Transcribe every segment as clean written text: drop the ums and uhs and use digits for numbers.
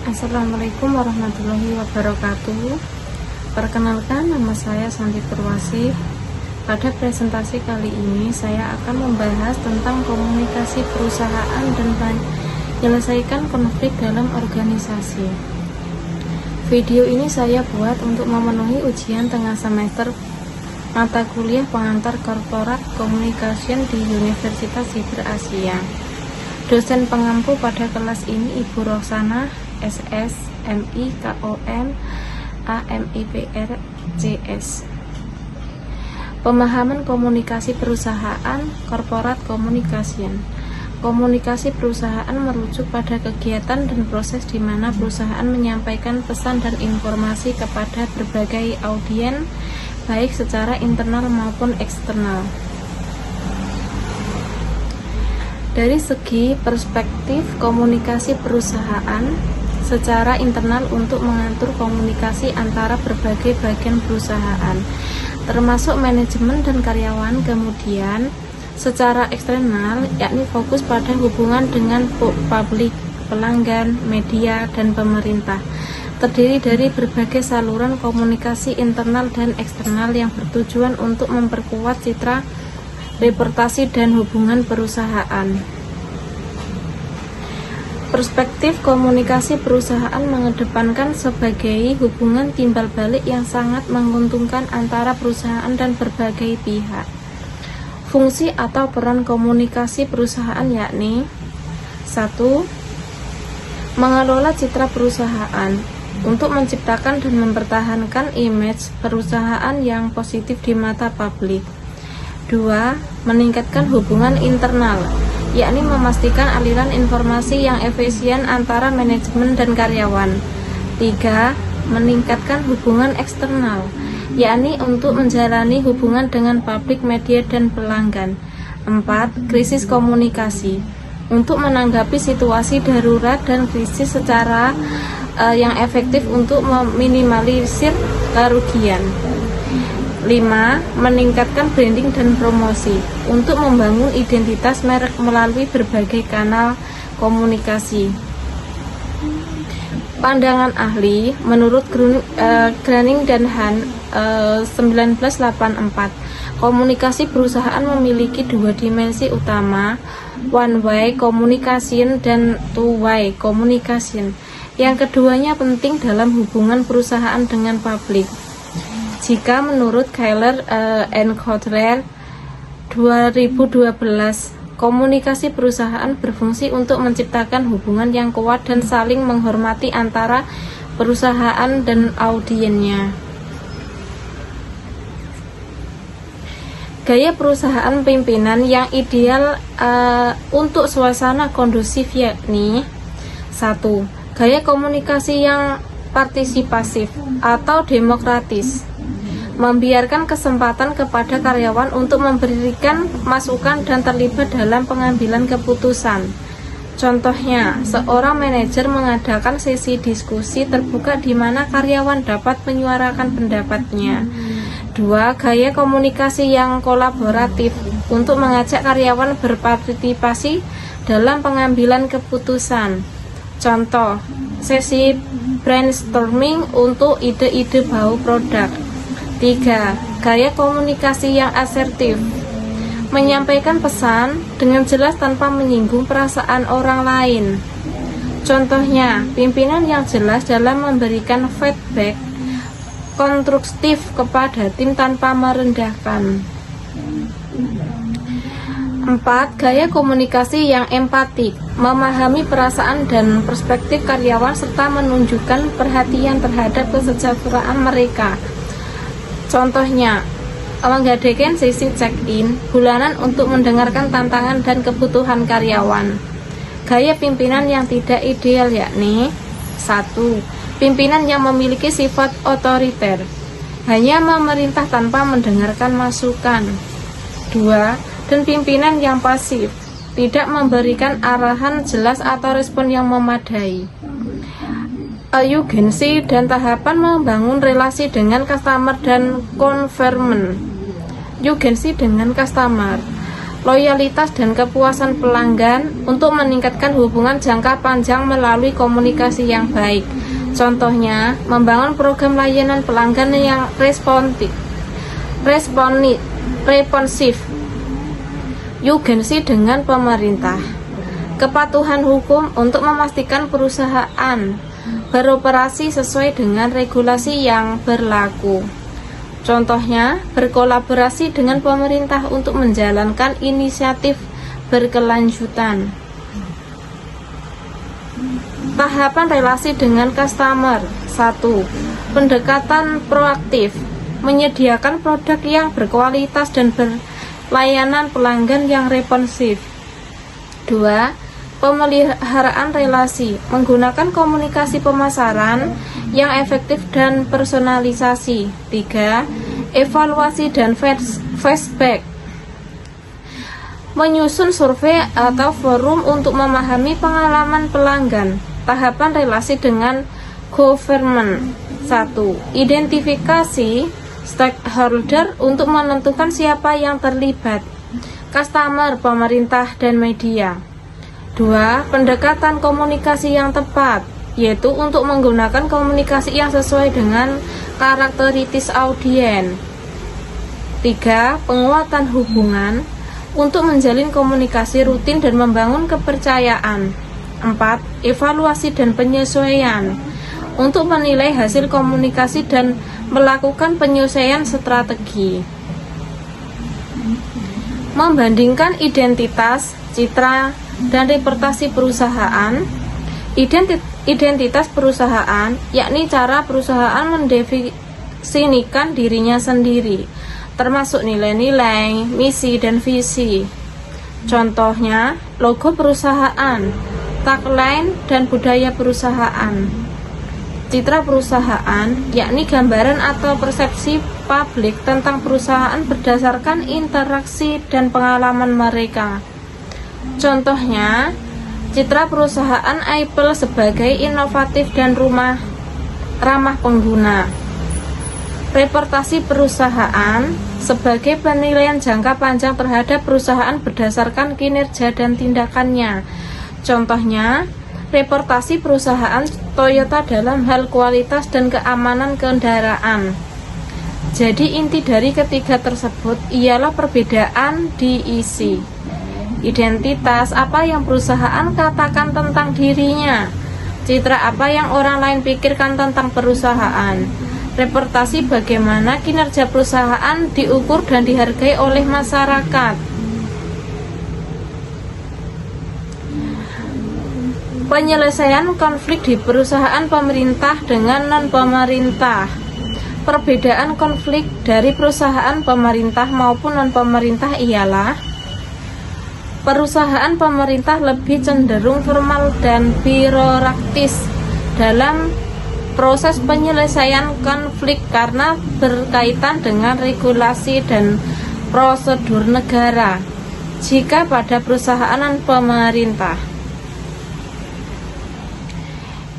Assalamualaikum warahmatullahi wabarakatuh. Perkenalkan, nama saya Santi Purwasih. Pada presentasi kali ini saya akan membahas tentang komunikasi perusahaan dan menyelesaikan konflik dalam organisasi. Video ini saya buat untuk memenuhi ujian tengah semester mata kuliah pengantar Corporate Communication di Universitas Siber Asia. Dosen pengampu pada kelas ini Ibu Roksana SS MIKOM AMIPR CS. Pemahaman komunikasi perusahaan, Corporate Communication. Komunikasi perusahaan merujuk pada kegiatan dan proses di mana perusahaan menyampaikan pesan dan informasi kepada berbagai audiens, baik secara internal maupun eksternal. Dari segi perspektif komunikasi perusahaan, secara internal untuk mengatur komunikasi antara berbagai bagian perusahaan, termasuk manajemen dan karyawan. Kemudian, secara eksternal, yakni fokus pada hubungan dengan publik, pelanggan, media, dan pemerintah. Terdiri dari berbagai saluran komunikasi internal dan eksternal yang bertujuan untuk memperkuat citra, reputasi, dan hubungan perusahaan. Perspektif komunikasi perusahaan mengedepankan sebagai hubungan timbal balik yang sangat menguntungkan antara perusahaan dan berbagai pihak. Fungsi atau peran komunikasi perusahaan yakni 1. Mengelola citra perusahaan untuk menciptakan dan mempertahankan image perusahaan yang positif di mata publik. 2. Meningkatkan hubungan internal, yakni memastikan aliran informasi yang efisien antara manajemen dan karyawan. 3. Meningkatkan hubungan eksternal, yakni untuk menjalani hubungan dengan publik, media, dan pelanggan. 4. Krisis komunikasi, untuk menanggapi situasi darurat dan krisis secara yang efektif untuk meminimalisir kerugian. 5. Meningkatkan branding dan promosi, untuk membangun identitas merek melalui berbagai kanal komunikasi. Pandangan ahli, menurut Groening dan Han 1984, komunikasi perusahaan memiliki dua dimensi utama, one-way communication dan two-way communication. Yang keduanya penting dalam hubungan perusahaan dengan publik. Jika menurut Keller and Kotler 2012, komunikasi perusahaan berfungsi untuk menciptakan hubungan yang kuat dan saling menghormati antara perusahaan dan audiensnya. Gaya perusahaan pimpinan yang ideal untuk suasana kondusif yakni 1. Gaya komunikasi yang partisipatif atau demokratis, membiarkan kesempatan kepada karyawan untuk memberikan masukan dan terlibat dalam pengambilan keputusan. Contohnya, seorang manajer mengadakan sesi diskusi terbuka di mana karyawan dapat menyuarakan pendapatnya. 2. Gaya komunikasi yang kolaboratif, untuk mengajak karyawan berpartisipasi dalam pengambilan keputusan. Contoh, sesi brainstorming untuk ide-ide baru produk. 3. Gaya komunikasi yang asertif, menyampaikan pesan dengan jelas tanpa menyinggung perasaan orang lain. Contohnya, pimpinan yang jelas dalam memberikan feedback konstruktif kepada tim tanpa merendahkan. 4. Gaya komunikasi yang empatik, memahami perasaan dan perspektif karyawan serta menunjukkan perhatian terhadap kesejahteraan mereka. Contohnya, mengadakan sesi check-in bulanan untuk mendengarkan tantangan dan kebutuhan karyawan. Gaya pimpinan yang tidak ideal yakni 1. Pimpinan yang memiliki sifat otoriter, hanya memerintah tanpa mendengarkan masukan. 2. Dan pimpinan yang pasif, tidak memberikan arahan jelas atau respon yang memadai. Urgensi dan tahapan membangun relasi dengan customer dan konsumen. Urgensi dengan customer, loyalitas dan kepuasan pelanggan untuk meningkatkan hubungan jangka panjang melalui komunikasi yang baik. Contohnya, membangun program layanan pelanggan yang responsif, urgensi dengan pemerintah. Kepatuhan hukum untuk memastikan perusahaan beroperasi sesuai dengan regulasi yang berlaku. Contohnya, berkolaborasi dengan pemerintah untuk menjalankan inisiatif berkelanjutan. Tahapan relasi dengan customer. 1. Pendekatan proaktif, menyediakan produk yang berkualitas dan berlayanan pelanggan yang responsif. 2. Pemeliharaan relasi, menggunakan komunikasi pemasaran yang efektif dan personalisasi. 3. Evaluasi dan feedback, menyusun survei atau forum untuk memahami pengalaman pelanggan. Tahapan relasi dengan government. 1. Identifikasi stakeholder untuk menentukan siapa yang terlibat, customer, pemerintah, dan media. 2. Pendekatan komunikasi yang tepat, yaitu untuk menggunakan komunikasi yang sesuai dengan karakteristik audiens. 3. Penguatan hubungan, untuk menjalin komunikasi rutin dan membangun kepercayaan. 4. Evaluasi dan penyesuaian, untuk menilai hasil komunikasi dan melakukan penyesuaian strategi. Membandingkan identitas, citra, dan reputasi perusahaan. Identitas perusahaan, yakni cara perusahaan mendefinisikan dirinya sendiri, termasuk nilai-nilai, misi, dan visi. Contohnya, logo perusahaan, tagline, dan budaya perusahaan. Citra perusahaan, yakni gambaran atau persepsi publik tentang perusahaan berdasarkan interaksi dan pengalaman mereka. Contohnya, citra perusahaan Apple sebagai inovatif dan ramah pengguna. Reputasi perusahaan sebagai penilaian jangka panjang terhadap perusahaan berdasarkan kinerja dan tindakannya. Contohnya, reputasi perusahaan Toyota dalam hal kualitas dan keamanan kendaraan. Jadi inti dari ketiga tersebut ialah perbedaan di isi. Identitas, apa yang perusahaan katakan tentang dirinya. Citra, apa yang orang lain pikirkan tentang perusahaan. Reputasi, bagaimana kinerja perusahaan diukur dan dihargai oleh masyarakat. Penyelesaian konflik di perusahaan pemerintah dengan non-pemerintah. Perbedaan konflik dari perusahaan pemerintah maupun non-pemerintah ialah: perusahaan pemerintah lebih cenderung formal dan birokratis dalam proses penyelesaian konflik karena berkaitan dengan regulasi dan prosedur negara. Jika pada perusahaan pemerintah,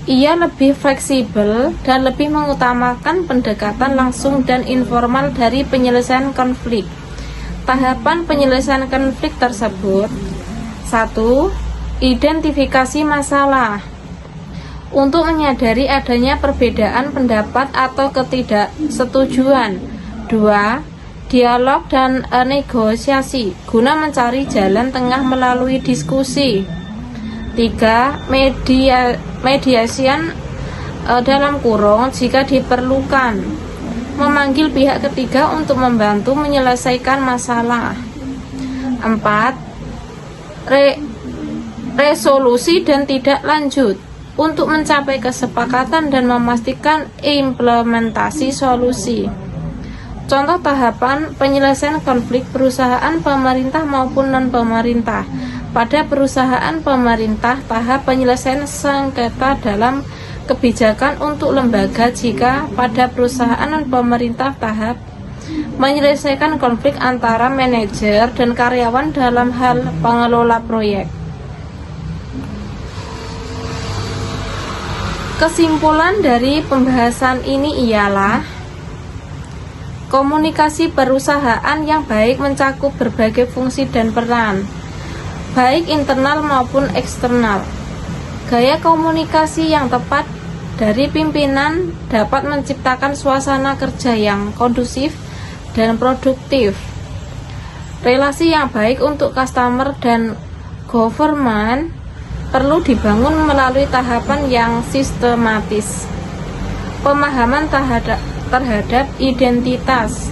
ia lebih fleksibel dan lebih mengutamakan pendekatan langsung dan informal dari penyelesaian konflik. Tahapan penyelesaian konflik tersebut: 1. Identifikasi masalah, untuk menyadari adanya perbedaan pendapat atau ketidaksetujuan. 2. Dialog dan negosiasi, guna mencari jalan tengah melalui diskusi. 3. Mediation dalam kurung jika diperlukan, memanggil pihak ketiga untuk membantu menyelesaikan masalah. 4. Resolusi dan tidak lanjut, untuk mencapai kesepakatan dan memastikan implementasi solusi. Contoh tahapan penyelesaian konflik perusahaan pemerintah maupun non-pemerintah. Pada perusahaan pemerintah, tahap penyelesaian sengketa dalam kebijakan untuk lembaga. Jika pada perusahaan non-pemerintah, tahap menyelesaikan konflik antara manajer dan karyawan dalam hal pengelola proyek. Kesimpulan dari pembahasan ini ialah: Komunikasi perusahaan yang baik mencakup berbagai fungsi dan peran, baik internal maupun eksternal. Gaya komunikasi yang tepat dari pimpinan dapat menciptakan suasana kerja yang kondusif dan produktif. Relasi yang baik untuk customer dan government perlu dibangun melalui tahapan yang sistematis. Pemahaman terhadap identitas,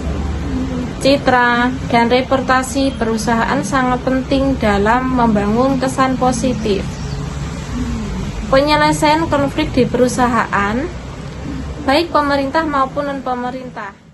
citra, dan reputasi perusahaan sangat penting dalam membangun kesan positif. Penyelesaian konflik di perusahaan, baik pemerintah maupun non-pemerintah.